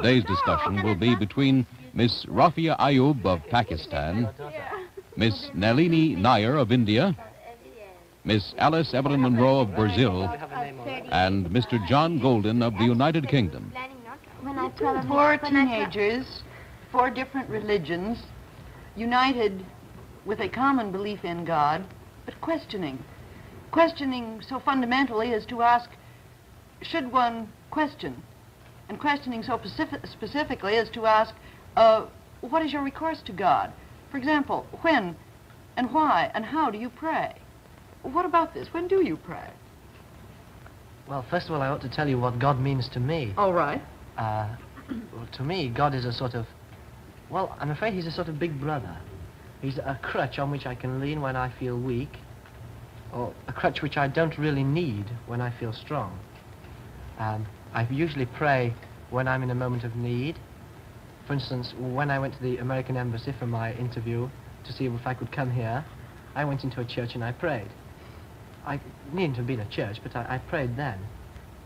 Today's discussion will be between Miss Rafia Ayub of Pakistan, Miss Nalini Nair of India, Miss Alice Evelyn Monroe of Brazil, and Mr. John Golden of the United Kingdom. Four teenagers, four different religions, united with a common belief in God, but questioning so fundamentally as to ask, should one question? And questioning so specifically as to ask, what is your recourse to God? For example, when and why and how do you pray? What about this? When do you pray? Well, first of all, I ought to tell you what God means to me. All right. Well, to me, God is a sort of, well, I'm afraid he's a sort of big brother. He's a crutch on which I can lean when I feel weak, or a crutch which I don't really need when I feel strong. I usually pray when I'm in a moment of need. For instance, when I went to the American Embassy for my interview to see if I could come here, I went into a church and I prayed. I needn't have been a church, but I prayed then.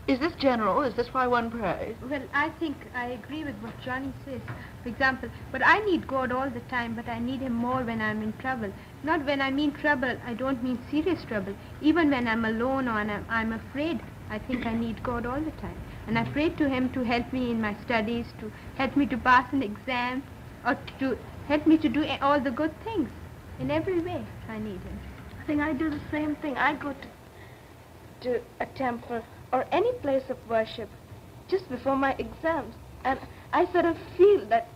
Is this general? Is this why one prays? Well, I think I agree with what Johnny says. For example, but I need God all the time, but I need him more when I'm in trouble. Not when I mean trouble, I don't mean serious trouble. Even when I'm alone or I'm afraid, I think I need God all the time. And I pray to him to help me in my studies, to help me to pass an exam, or to help me to do all the good things. In every way, I need him. I think I do the same thing. I go to a temple or any place of worship just before my exams. And I sort of feel that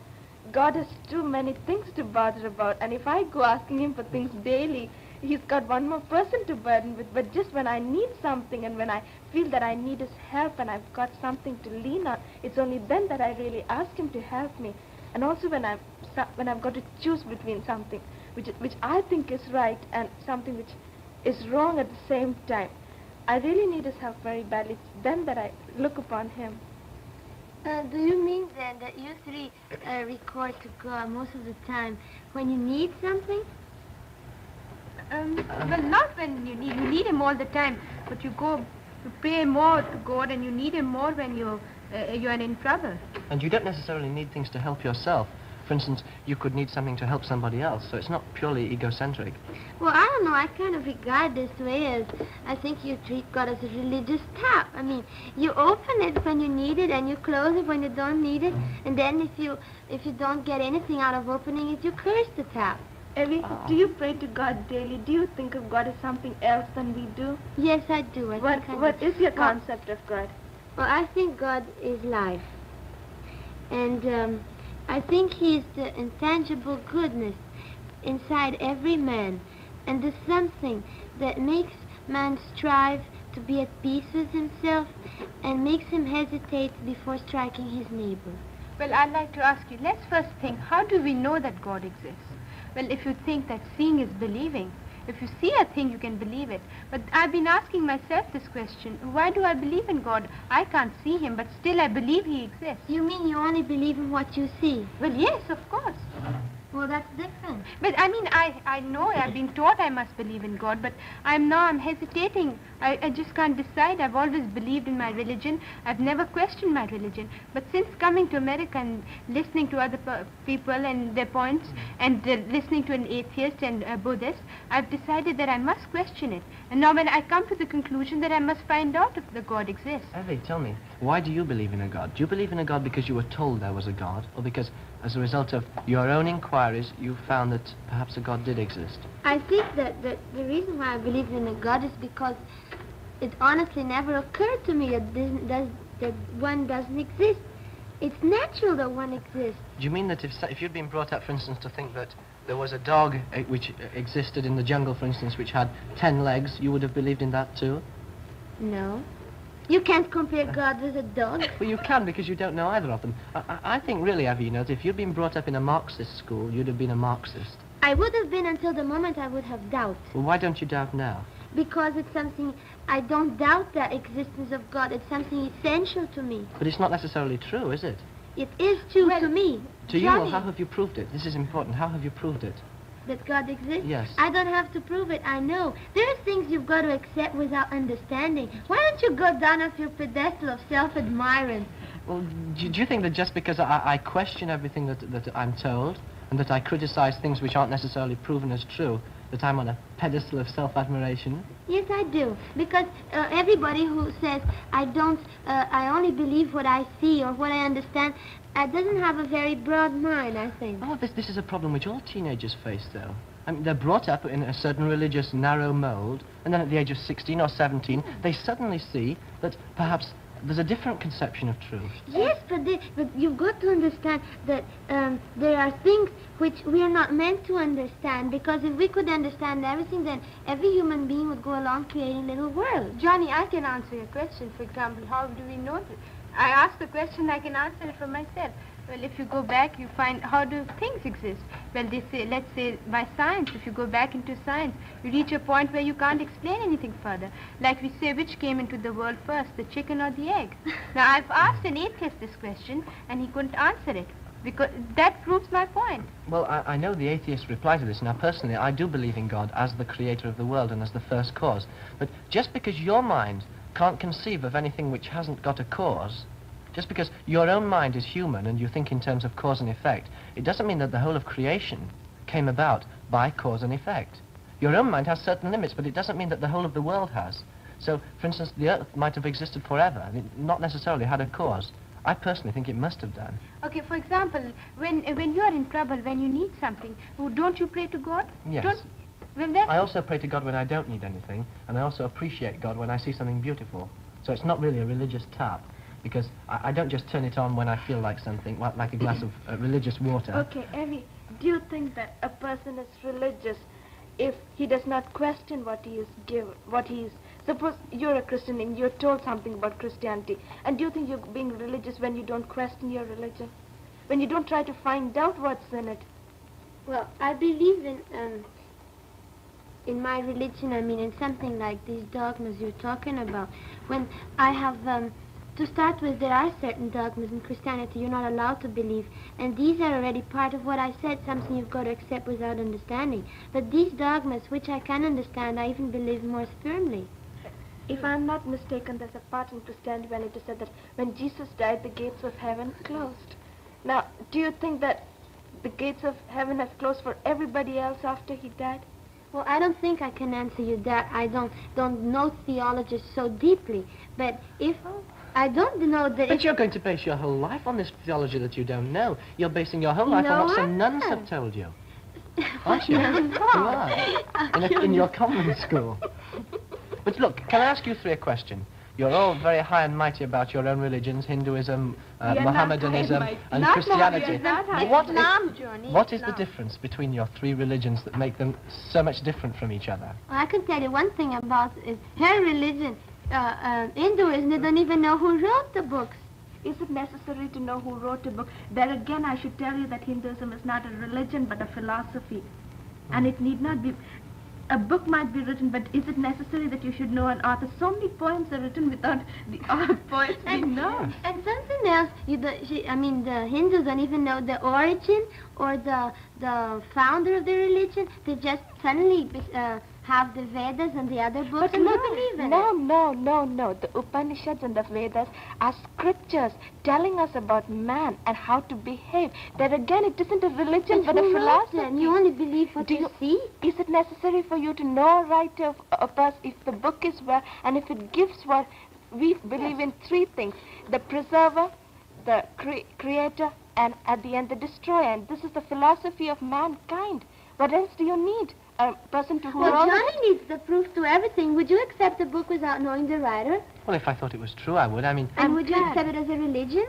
God has too many things to bother about. And if I go asking him for things daily, he's got one more person to burden with. But just when I need something and when I feel that I need his help and I've got something to lean on, it's only then that I really ask him to help me. And also when I've got to choose between something which I think is right and something which is wrong at the same time, I really need his help very badly. It's then that I look upon him. Do you mean then that you three record to God most of the time when you need something? Well, not when you need him all the time, but you go to pray more to God and you need him more when you're in trouble. And you don't necessarily need things to help yourself. For instance, you could need something to help somebody else, so it's not purely egocentric. Well, I don't know. I kind of regard this way as, I think you treat God as a religious tap. I mean, you open it when you need it and you close it when you don't need it. And then if you don't get anything out of opening it, you curse the tap. Evie, do you pray to God daily? Do you think of God as something else than we do? Yes, I do. What is your concept of God? Well, I think God is life. And I think he's the intangible goodness inside every man. And there's something that makes man strive to be at peace with himself and makes him hesitate before striking his neighbor. Well, I'd like to ask you, let's first think, how do we know that God exists? Well, if you think that seeing is believing, if you see a thing, you can believe it. But I've been asking myself this question, why do I believe in God? I can't see him, but still I believe he exists. You mean you only believe in what you see? Well, yes, of course. Well, that's different. But I mean, I know, I've been taught I must believe in God, but I'm hesitating. I just can't decide. I've always believed in my religion. I've never questioned my religion. But since coming to America and listening to other people and their points, and listening to an atheist and a Buddhist, I've decided that I must question it. And now when I come to the conclusion that I must find out if the God exists. Evie, tell me, why do you believe in a God? Do you believe in a God because you were told there was a God, or because as a result of your own inquiries, you found that perhaps a God did exist? I think that the reason why I believe in a God is because it honestly never occurred to me that one doesn't exist. It's natural that one exists. Do you mean that if you'd been brought up, for instance, to think that there was a dog which existed in the jungle, for instance, which had 10 legs, you would have believed in that too? No. You can't compare God with a dog. Well, you can, because you don't know either of them. I think really, Evie, that if you'd been brought up in a Marxist school, you'd have been a Marxist. I would have been until the moment I would have doubt. Well, why don't you doubt now? Because it's something, I don't doubt the existence of God. It's something essential to me. But it's not necessarily true, is it? It is true to me. To you, well, how have you proved it? This is important. How have you proved it? That God exists? Yes. I don't have to prove it. I know. There are things you've got to accept without understanding. Why don't you go down off your pedestal of self-admirance Well, do you think that just because I question everything that I'm told, and that I criticize things which aren't necessarily proven as true, that I'm on a pedestal of self-admiration? Yes, I do. Because everybody who says, I only believe what I see or what I understand, doesn't have a very broad mind, I think. Oh, this is a problem which all teenagers face, though. I mean, they're brought up in a certain religious narrow mold, and then at the age of 16 or 17, they suddenly see that perhaps there's a different conception of truth. Yes, but you've got to understand that there are things which we are not meant to understand, because if we could understand everything, then every human being would go along creating little worlds. Johnny, I can answer your question. For example, how do we know this? I ask the question, I can answer it for myself. Well, if you go back, you find how do things exist? Well, they say, let's say by science, if you go back into science, you reach a point where you can't explain anything further. Like we say, which came into the world first, the chicken or the egg? Now, I've asked an atheist this question, and he couldn't answer it, because that proves my point. Well, I know the atheist reply to this. Now, personally, I do believe in God as the creator of the world and as the first cause. But just because your mind can't conceive of anything which hasn't got a cause, just because your own mind is human and you think in terms of cause and effect, it doesn't mean that the whole of creation came about by cause and effect. Your own mind has certain limits, but it doesn't mean that the whole of the world has. So, for instance, the Earth might have existed forever. I mean, not necessarily had a cause. I personally think it must have done. Okay, for example, when you are in trouble, when you need something, don't you pray to God? Yes. Well, I also pray to God when I don't need anything, and I also appreciate God when I see something beautiful. So it's not really a religious tap, because I don't just turn it on when I feel like something, like a glass of religious water. Okay, Evie, do you think that a person is religious if he does not question what he is suppose you're a Christian and you're told something about Christianity, and do you think you're being religious when you don't question your religion? When you don't try to find out what's in it? Well, I believe in my religion, I mean, in something like these dogmas you're talking about. When I have, to start with, there are certain dogmas in Christianity you're not allowed to believe, and these are already part of what I said, something you've got to accept without understanding. But these dogmas, which I can understand, I even believe more firmly. If I'm not mistaken, there's a part in Christianity when it is said that when Jesus died, the gates of heaven closed. Now, do you think that the gates of heaven have closed for everybody else after he died? Well, I don't think I can answer you that. I don't know theology so deeply. But if I don't know that. But you're going to base your whole life on this theology that you don't know. You're basing your whole life on what some nuns have told you. Aren't you? You are. In your convent school. But look, can I ask you three a question? You're all very high and mighty about your own religions, Hinduism, Mohammedanism, and Christianity. What is the difference between your three religions that make them so much different from each other? Well, I can tell you one thing about her religion, Hinduism. They don't even know who wrote the books. Is it necessary to know who wrote a book? There again, I should tell you that Hinduism is not a religion but a philosophy. And it need not be. A book might be written, but is it necessary that you should know an author? So many poems are written without the poets being known. And something else, the Hindus don't even know the origin or the founder of the religion. They just suddenly have the Vedas and the other books, and they believe in it. No. The Upanishads and the Vedas are scriptures telling us about man and how to behave. There again, it isn't a religion but a philosophy. Then? You only believe what you see? Is it necessary for you to know right of us if the book is where, and if it gives what we believe in three things: the preserver, the creator, and at the end the destroyer. And this is the philosophy of mankind. What else do you need? A person to who Johnny needs the proof to everything. Would you accept the book without knowing the writer? Well, if I thought it was true, I would. I mean... And would you accept it as a religion?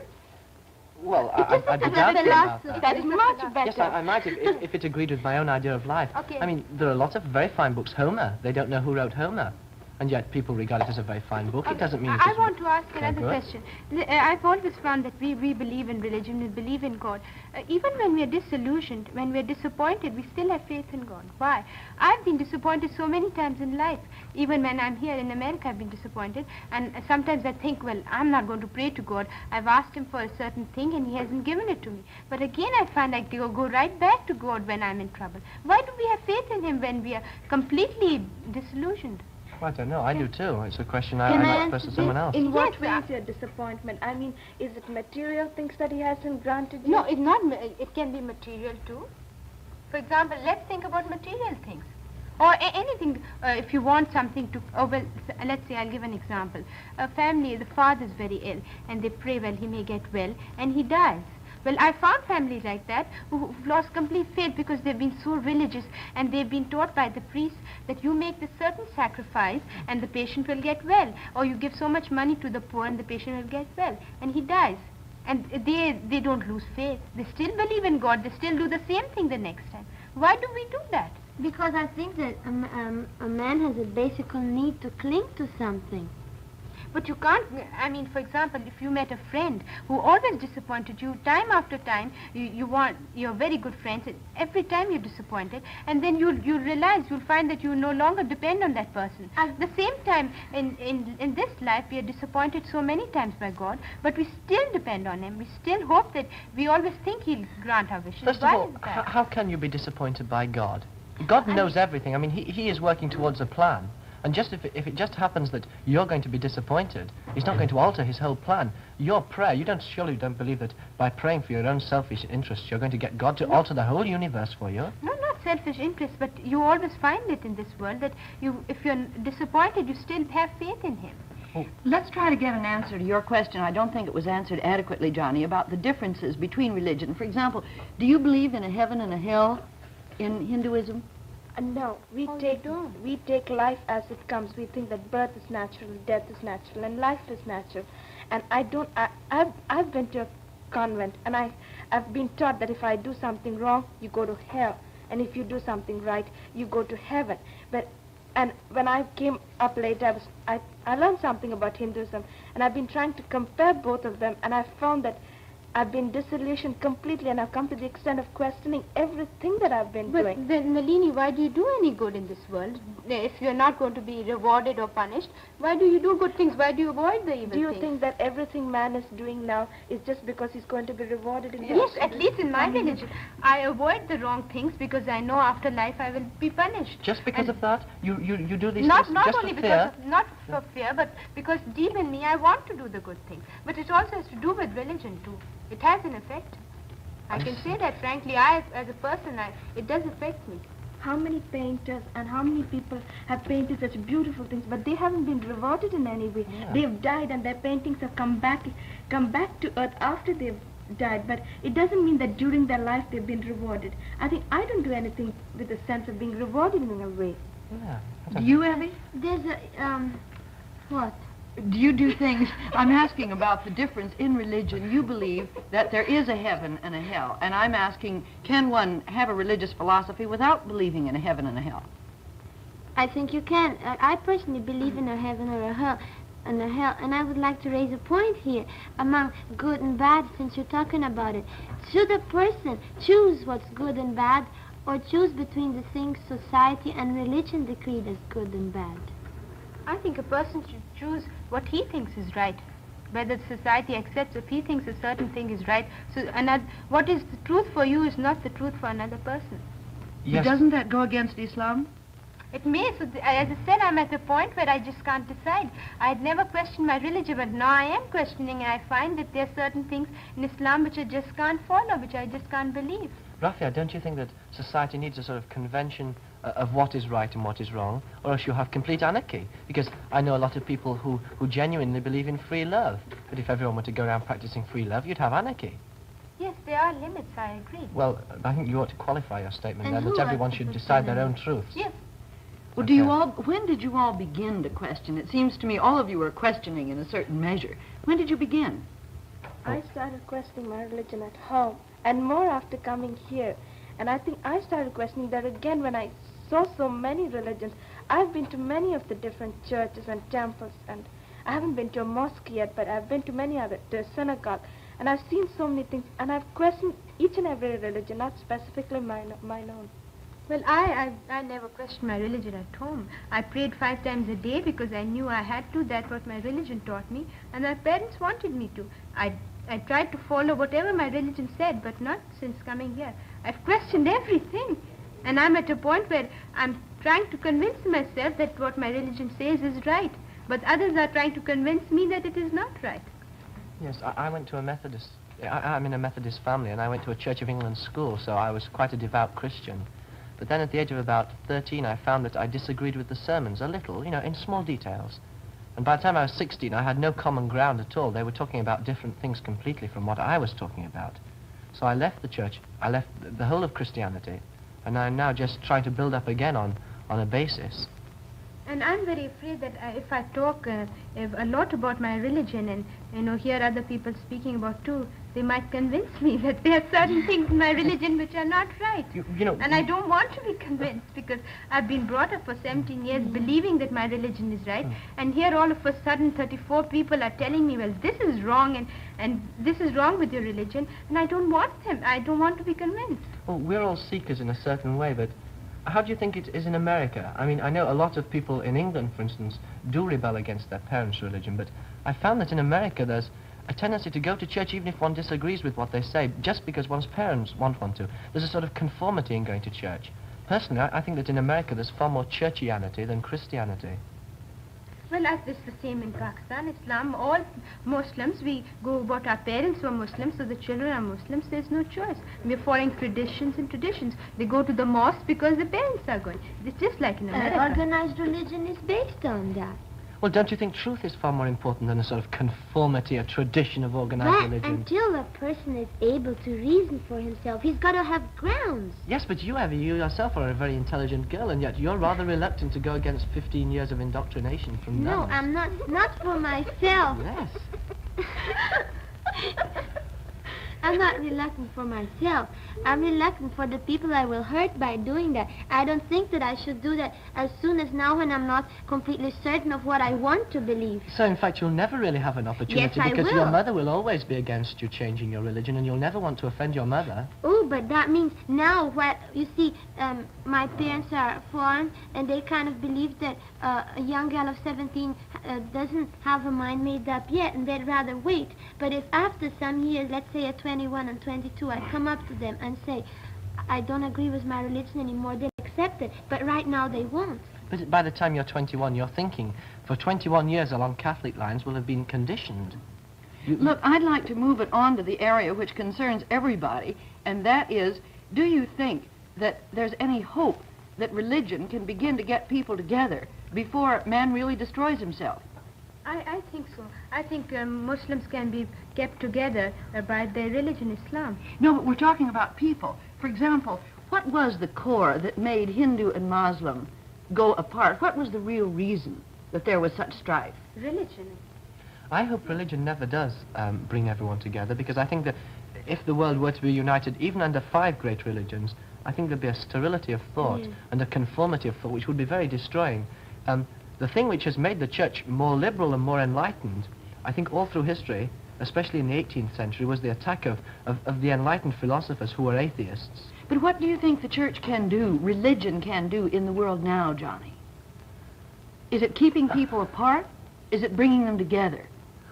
Well, I'd be doubtful about that. That is much better. Yes, I might if it agreed with my own idea of life. Okay. I mean, there are lots of very fine books. Homer, they don't know who wrote Homer. And yet people regard it as a very fine book. It doesn't mean I want to ask another question. I've always found that we believe in religion, we believe in God. Even when we are disillusioned, when we are disappointed, we still have faith in God. Why? I've been disappointed so many times in life. Even when I'm here in America, I've been disappointed. And sometimes I think, well, I'm not going to pray to God. I've asked him for a certain thing and he hasn't given it to me. But again, I find I go right back to God when I'm in trouble. Why do we have faith in him when we are completely disillusioned? I don't know. I do too. It's a question Can I might answer pose to someone else. In what Yes, way is your disappointment? I mean, is it material things that he hasn't granted you? No, it's not. It can be material too. For example, let's think about material things. Or anything, if you want something to, let's say, I'll give an example. A family, the father is very ill, and they pray, well, he may get well, and he dies. Well, I found families like that who've lost complete faith because they've been so religious, and they've been taught by the priest that you make this certain sacrifice and the patient will get well, or you give so much money to the poor and the patient will get well, and he dies. And they don't lose faith. They still believe in God. They still do the same thing the next time. Why do we do that? Because I think that a man has a basic need to cling to something. But you can't, I mean, for example, if you met a friend who always disappointed you time after time, you're very good friends, and every time you're disappointed, and then you'll realize, you'll find that you no longer depend on that person. At the same time, in this life, we are disappointed so many times by God, but we still depend on Him. We still hope that, we always think He'll grant our wishes. First of all, how can you be disappointed by God? God knows everything. I mean, he is working towards a plan. And just if it just happens that you're going to be disappointed, He's not going to alter His whole plan. Your prayer, surely don't believe that by praying for your own selfish interests, you're going to get God to alter the whole universe for you? No, not selfish interest, but you always find it in this world that if you're disappointed, you still have faith in Him. Oh. Let's try to get an answer to your question. I don't think it was answered adequately, Johnny, about the differences between religion. For example, do you believe in a heaven and a hell in Hinduism? No, we take life as it comes. We think that birth is natural, death is natural, and life is natural. And I've been to a convent, and I've been taught that if I do something wrong, you go to hell, and if you do something right, you go to heaven. And when I came up later, I learned something about Hinduism, and I've been trying to compare both of them, and I found that I've been disillusioned completely, and I've come to the extent of questioning everything that I've been doing. But then, Nalini, why do you do any good in this world? If you're not going to be rewarded or punished, why do you do good things? Why do you avoid the evil things? Do you think that everything man is doing now is just because he's going to be rewarded in Yes, at least in my religion. I avoid the wrong things because I know after life I will be punished. Just because of that? You do these things just only for because fear? Not for fear, but because deep in me I want to do the good things. But it also has to do with religion too. It has an effect. I can say that frankly. As a person, it does affect me. How many painters and how many people have painted such beautiful things, but they haven't been rewarded in any way. Yeah. They've died and their paintings have come back to earth after they've died, but it doesn't mean that during their life they've been rewarded. I think I don't do anything with a sense of being rewarded in a way. Yeah. Do you, Evie? There's what? Do you do things, I'm asking about the difference in religion. You believe that there is a heaven and a hell, and I'm asking, can one have a religious philosophy without believing in a heaven and a hell? I think you can. I personally believe in a heaven or a hell, and I would like to raise a point here among good and bad, since you're talking about it. Should a person choose what's good and bad, or choose between the things society and religion decreed as good and bad? I think a person should choose what he thinks is right, whether society accepts if he thinks a certain thing is right. So what is the truth for you is not the truth for another person. Yes. Doesn't that go against Islam? It may. So as I said, I'm at a point where I just can't decide. I had never questioned my religion, but now I am questioning, and I find that there are certain things in Islam which I just can't follow, which I just can't believe. Rafia, don't you think that society needs a sort of convention of what is right and what is wrong, or else you have complete anarchy? Because I know a lot of people who genuinely believe in free love, but if everyone were to go around practicing free love, you'd have anarchy. Yes, there are limits, I agree. Well, I think you ought to qualify your statement And then, that everyone should decide their own truths. Yes. Well, when did you all begin to question? It seems to me all of you were questioning in a certain measure. When did you begin? I started questioning my religion at home, and more after coming here. And I think I started questioning that again when I saw so many religions. I've been to many of the different churches and temples, and I haven't been to a mosque yet, but I've been to to a synagogue, and I've seen so many things, and I've questioned each and every religion, not specifically mine own. Well, I never questioned my religion at home. I prayed 5 times a day because I knew I had to. That's what my religion taught me, and my parents wanted me to. I tried to follow whatever my religion said, but not since coming here. I've questioned everything, and I'm at a point where I'm trying to convince myself that what my religion says is right, but others are trying to convince me that it is not right. Yes, I went to a Methodist... I'm in a Methodist family, and I went to a Church of England school, so I was quite a devout Christian. But then at the age of about 13, I found that I disagreed with the sermons a little, you know, in small details. And by the time I was 16, I had no common ground at all. They were talking about different things completely from what I was talking about. So I left the church, I left the whole of Christianity, and I'm now just trying to build up again on a basis. And I'm very afraid that if I talk a lot about my religion and, you know, hear other people speaking about too, they might convince me that there are certain things in my religion which are not right. You know, and I don't want to be convinced because I've been brought up for 17 years believing that my religion is right. And here all of a sudden 34 people are telling me, well, this is wrong and this is wrong with your religion. And I don't want them. I don't want to be convinced. Well, we're all seekers in a certain way, but how do you think it is in America? I mean, I know a lot of people in England, for instance, do rebel against their parents' religion, but I found that in America there's a tendency to go to church even if one disagrees with what they say, just because one's parents want one to. There's a sort of conformity in going to church. Personally, I think that in America there's far more churchianity than Christianity. Well, it's the same in Pakistan, Islam. All Muslims, we go what our parents were Muslims, so the children are Muslims. There's no choice. We're following traditions and traditions. They go to the mosque because the parents are going. It's just like in America. Organized religion is based on that. Well, don't you think truth is far more important than a sort of conformity, a tradition of organized religion? Until a person is able to reason for himself, he's got to have grounds. Yes, but you, Evie, you yourself are a very intelligent girl, and yet you're rather reluctant to go against 15 years of indoctrination from No, nuns. I'm not for myself. Yes. I'm not reluctant for myself. I'm reluctant for the people I will hurt by doing that. I don't think that I should do that as soon as now when I'm not completely certain of what I want to believe. So, in fact, you'll never really have an opportunity Yes, I because will. your mother will always be against you changing your religion, and you'll never want to offend your mother. Oh, but that means now what, you see, my parents are foreign and they kind of believe that a young girl of 17 doesn't have her mind made up yet and they'd rather wait. But if after some years, let's say at 21 and 22, I come up to them and say, I don't agree with my religion anymore, they'll accept it, but right now they won't. But by the time you're 21, your thinking for 21 years along Catholic lines will have been conditioned. Look, I'd like to move it on to the area which concerns everybody, and that is, do you think that there's any hope that religion can begin to get people together before man really destroys himself? I think so. I think Muslims can be kept together by their religion, Islam. No, but we're talking about people. For example, what was the core that made Hindu and Muslim go apart? What was the real reason that there was such strife? Religion. I hope religion never does bring everyone together, because I think that if the world were to be united, even under 5 great religions, I think there'd be a sterility of thought and a conformity of thought which would be very destroying. The thing which has made the church more liberal and more enlightened, I think all through history, especially in the 18th century, was the attack of the enlightened philosophers who were atheists. But what do you think the church can do, religion can do in the world now, Johnny? Is it keeping people apart? Is it bringing them together?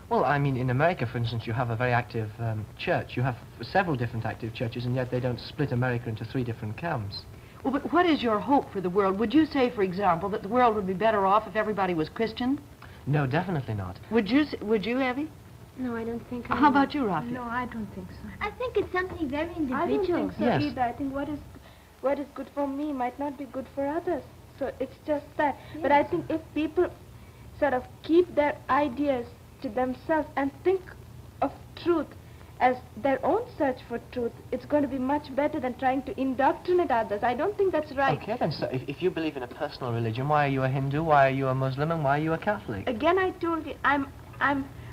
Well, I mean, in America, for instance, you have a very active church. You have several different active churches, and yet they don't split America into 3 different camps. Well, but what is your hope for the world? Would you say, for example, that the world would be better off if everybody was Christian? No, definitely not. Would you, Evie? No, I don't think How about you, Rafi? No, I don't think so. I think it's something very individual. I don't think so Yes. either. I think what is good for me might not be good for others. So it's just that. Yes. But I think if people sort of keep their ideas to themselves and think of truth as their own search for truth, it's going to be much better than trying to indoctrinate others. I don't think that's right. Okay, then, so if you believe in a personal religion, why are you a Hindu, why are you a Muslim, and why are you a Catholic? Again, I told you, I'm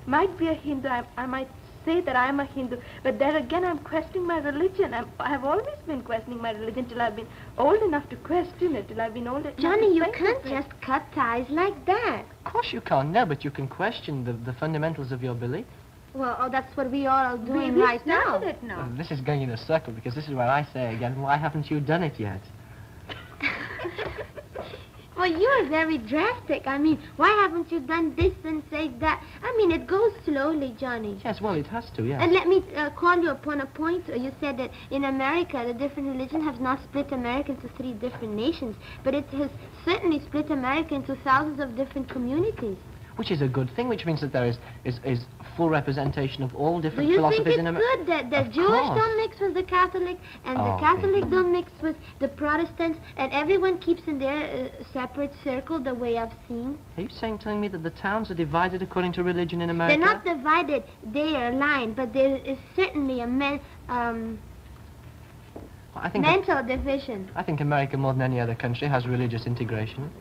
might be a Hindu, I might say that I'm a Hindu, but there again, I'm questioning my religion. I've always been questioning my religion till I've been old enough to question it, till I've been old enough Johnny, to you think can't of it. just cut ties like that. Of course you can't, no, but you can question the fundamentals of your belief. Well, that's what we all are doing We right now. started it now. This is going in a circle, because this is where I say again, why haven't you done it yet? Well, you're very drastic. I mean, why haven't you done this and said that? I mean, it goes slowly, Johnny. Yes, well, it has to, yes. And let me call you upon a point. You said that in America, the different religion has not split America into 3 different nations, but it has certainly split America into thousands of different communities. Which is a good thing, which means that there is full representation of all Do different you philosophies think in it's America. good that the Of Jewish course. don't mix with the Catholic, and the Oh, Catholic baby. don't mix with the Protestants, and everyone keeps in their separate circle the way I've seen? Are you telling me that the towns are divided according to religion in America? They're not divided, they are aligned, but there is certainly a I think mental division. I think America, more than any other country, has religious integration.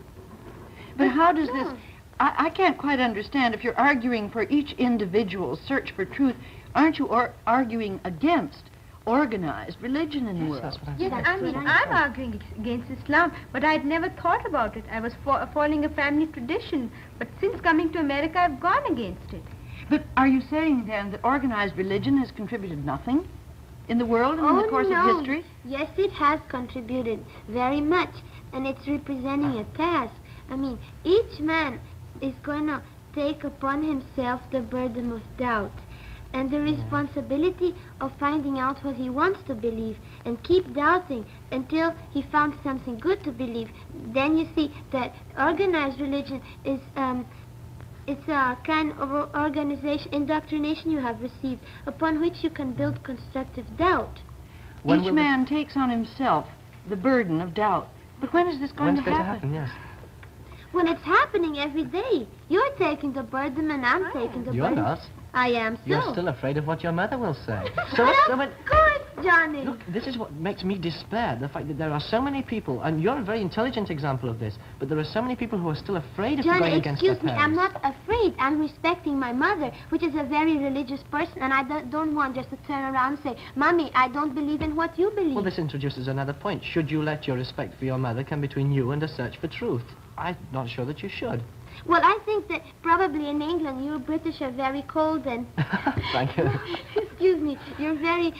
But how does this... I can't quite understand. If you're arguing for each individual's search for truth, aren't you arguing against organized religion in the world? That's what I'm Yes, saying. I mean, I'm arguing against Islam, but I'd never thought about it. I was following a family tradition, but since coming to America, I've gone against it. But are you saying then that organized religion has contributed nothing in the world and in the course of history? Yes, it has contributed very much, and it's representing a task. I mean, each man is going to take upon himself the burden of doubt and the responsibility of finding out what he wants to believe and keep doubting until he found something good to believe. Then you see that organized religion is it's a kind of indoctrination you have received upon which you can build constructive doubt. Each man takes on himself the burden of doubt. But when is this going to happen? Yes. When it's happening every day, you're taking the burden and I'm taking the You're burden. not. I am so. You're still afraid of what your mother will say. Of course, Johnny. Look, this is what makes me despair, the fact that there are so many people, and you're a very intelligent example of this, but there are so many people who are still afraid of going Johnny, against their excuse me, parents. I'm not afraid. I'm respecting my mother, which is a very religious person, and I don't want just to turn around and say, Mommy, I don't believe in what you believe. Well, this introduces another point. Should you let your respect for your mother come between you and a search for truth? I'm not sure that you should. Well, I think that probably in England, you British are very cold and... Thank you. Excuse me, you're very,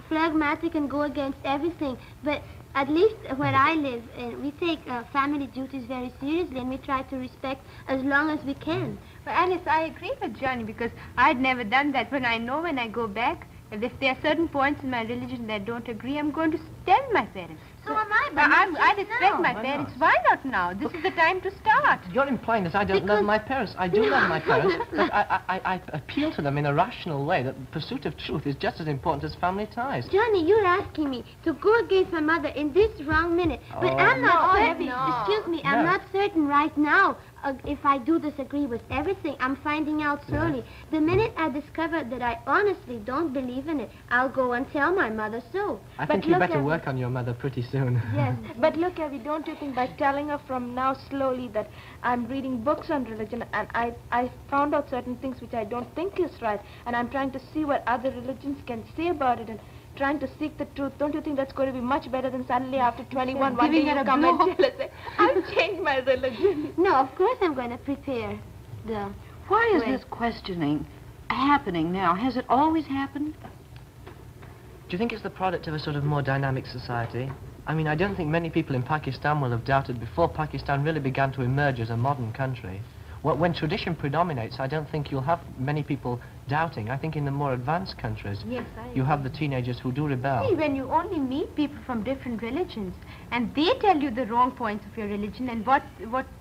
phlegmatic and go against everything. But at least where I live, we take family duties very seriously and we try to respect as long as we can. Well, Alice, I agree with Johnny because I'd never done that. But I know when I go back, if there are certain points in my religion that I don't agree, I'm going to tell my parents. So am I, but I respect my Why parents. not? Why not now? This is the time to start. You're implying that I don't love my parents. I do love my parents, but I appeal to them in a rational way that the pursuit of truth is just as important as family ties. Johnny, you're asking me to go against my mother in this wrong minute. But Oh, I'm not no, certain. no. Excuse me, I'm No. not certain right now if I do disagree with everything. I'm finding out slowly. The minute I discover that I honestly don't believe in it, I'll go and tell my mother so. I But think you look better at- work on your mother pretty soon. Yes, but look, Evie, don't you think by telling her from now slowly that I'm reading books on religion and I found out certain things which I don't think is right, and I'm trying to see what other religions can say about it and trying to seek the truth. Don't you think that's going to be much better than suddenly after 21 one day Giving her you a come blow. and tell us, say, I've changed my religion. No, of course I'm going to prepare the... Why is Wait. this questioning happening now? Has it always happened? Do you think it's the product of a sort of more dynamic society? I mean, I don't think many people in Pakistan will have doubted before Pakistan really began to emerge as a modern country. When tradition predominates, I don't think you'll have many people doubting. I think in the more advanced countries, Yes, I you have the teenagers who do rebel. See, when you only meet people from different religions and they tell you the wrong points of your religion and what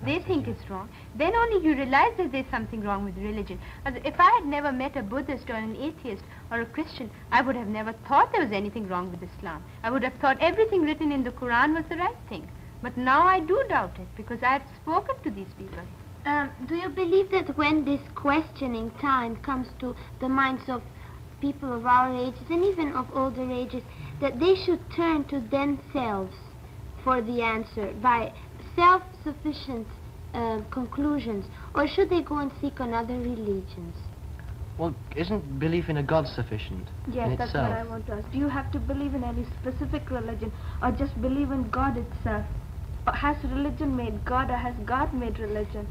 they think is wrong, then only you realize that there's something wrong with religion. If I had never met a Buddhist or an atheist or a Christian, I would have never thought there was anything wrong with Islam. I would have thought everything written in the Quran was the right thing. But now I do doubt it because I've spoken to these people. Do you believe that when this questioning time comes to the minds of people of our ages and even of older ages, that they should turn to themselves for the answer by self-sufficient conclusions, or should they go and seek on other religions? Well, isn't belief in a God sufficient Yes, in that's itself? what I want to ask. Do you have to believe in any specific religion or just believe in God itself? Or has religion made God or has God made religion?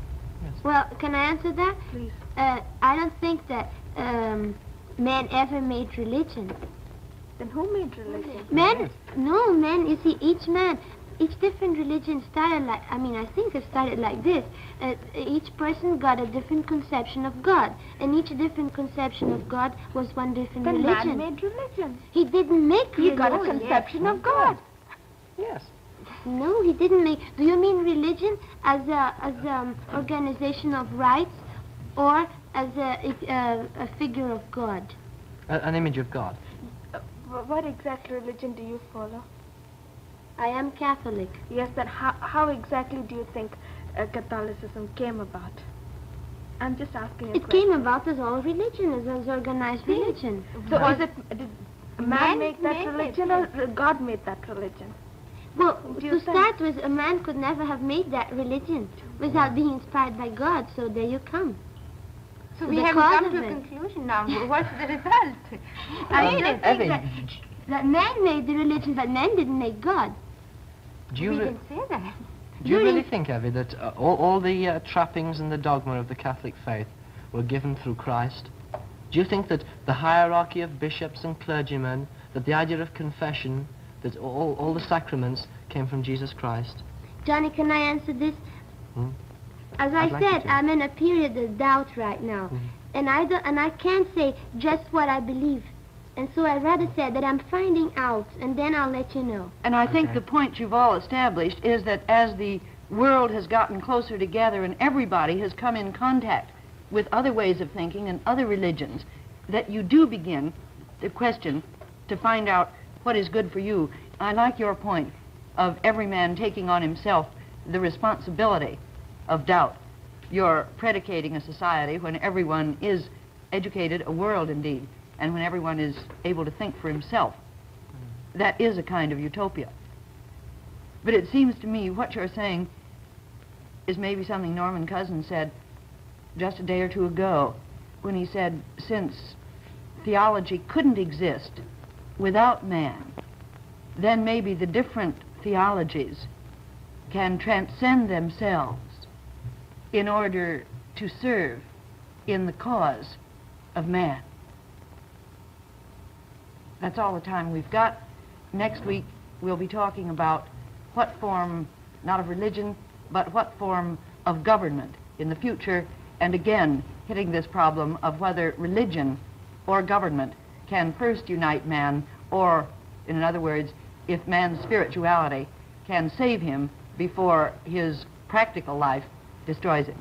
Well, can I answer that? Please. I don't think that man ever made religion. Then who made religion? Men, no, men, you see, each man each different religion started like, I think it started like this. Each person got a different conception of God, and each different conception of God was one different religion. Man made religion. He didn't make He religion. got a conception of God. Yes. No, he didn't make. Do you mean religion as a organization of rights, or as a figure of God? An image of God. What exact religion do you follow? I am Catholic. Yes, but how exactly do you think Catholicism came about? I'm just asking a It question. came about as all religion, as organized religion. So did man make that religion, or God made that religion? Well, Do you to think- start with, a man could never have made that religion without being inspired by God, so there you come. So we The haven't cause come of to a it. conclusion now. What's the result? I Um, don't Evie, think that man made the religion, but man didn't make God. Do you, We re- didn't say that. do you During- really think, Evie, that all the trappings and the dogma of the Catholic faith were given through Christ? Do you think that the hierarchy of bishops and clergymen, that the idea of confession, that all the sacraments came from Jesus Christ? Johnny, can I answer this? Hmm? As I I'd like you said, to. I'm in a period of doubt right now, and I can't say just what I believe, and so I'd rather say that I'm finding out, and then I'll let you know. And I think Okay. the point you've all established is that as the world has gotten closer together and everybody has come in contact with other ways of thinking and other religions, that you do begin to question, to find out what is good for you. I like your point of every man taking on himself the responsibility of doubt. You're predicating a society when everyone is educated, a world indeed, and when everyone is able to think for himself. That is a kind of utopia. But it seems to me what you're saying is maybe something Norman Cousins said just a day or two ago, when he said, since theology couldn't exist without man, then maybe the different theologies can transcend themselves in order to serve in the cause of man. That's all the time we've got. Next week we'll be talking about what form, not of religion, but what form of government in the future, and again hitting this problem of whether religion or government can first unite man, or, in other words, if man's spirituality can save him before his practical life destroys him.